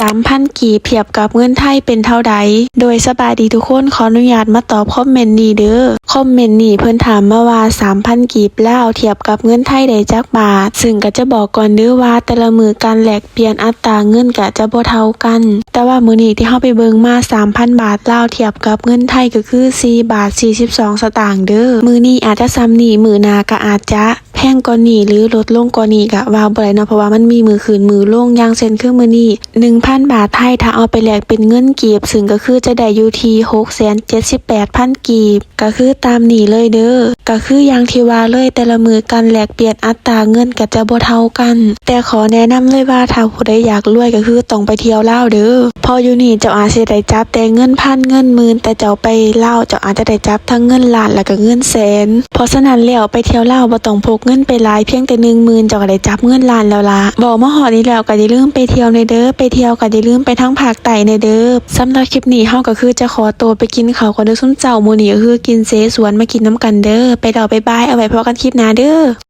3,000 กีบเทียบกับเงินไทยเป็นเท่าใดโดยสบายดีทุกคนขออนุญาตมาตอบคอมเมนต์นี้เด้อคอมเมนต์นี้เพิ่นถามมาว่า 3,000 กีบลาวเทียบกับเงินไทยได้จักบาทซึ่งก็จะบอกก่อนเด้อว่าแต่ละมื้อการแลกเปลี่ยนอัตราเงินก็จะบ่เท่ากันแต่ว่ามื้อนี้ที่เฮาไปเบิ่งมา 3,000 บาทลาวเทียบกับเงินไทยก็คือ4 บาท 42 สตางค์เด้อมื้อนี้อาจจะซ้ำนี้มื้อหน้าก็อาจจะแพงกว่านี้หรือลดลงกว่านี้ก็ว่าบ่ได้เนาะเพราะว่ามันมีมือขึ้นมือลงอย่างเช่นคือมื้อนี้ 1,000 บาทไทยถ้าเอาไปแลกเป็นเงินกีบซึ่งก็คือจะได้อยู่ที่ 678,000 กีบก็คือตามนี้เลยเด้อก็คืออย่างที่ว่าเลยแต่ละมือการแลกเปลี่ยนอัตราเงินก็จะบ่เท่ากันแต่ขอแนะนำเลยว่าถ้าผู้ใดอยากรวยก็คือต้องไปเที่ยวลาวเด้อพออยู่นี่เจ้าอาจสิได้จับแต่เงินพันเงินหมื่นแต่เจ้าไปลาวเจ้าอาจจะได้จับทั้งเงินล้านแล้วก็เงินแสนเพราะฉะนั้นแล้วไปเที่ยวลาวบ่ต้องพกเงินไปหลายเพียงแต่ 10,000 เจ้าก็ได้จับเงินล้านแล้วล่ะบอกมาฮอดนี้แล้วก็อย่าลืมไปเที่ยวในเด้อไปเที่ยวก็อย่าลืมไปทั้งภาคใต้ในเด้อสำหรับคลิปนี้เฮาก็คือจะขอตัวไปกินข้าวก่อนเด้อซุมเจ้ามื้อนี้ก็คือกินเสสวนมากินน้ำกันเด้อไปดอกบ๊ายบายเอาไว้พบกันคลิปหน้าเด้อ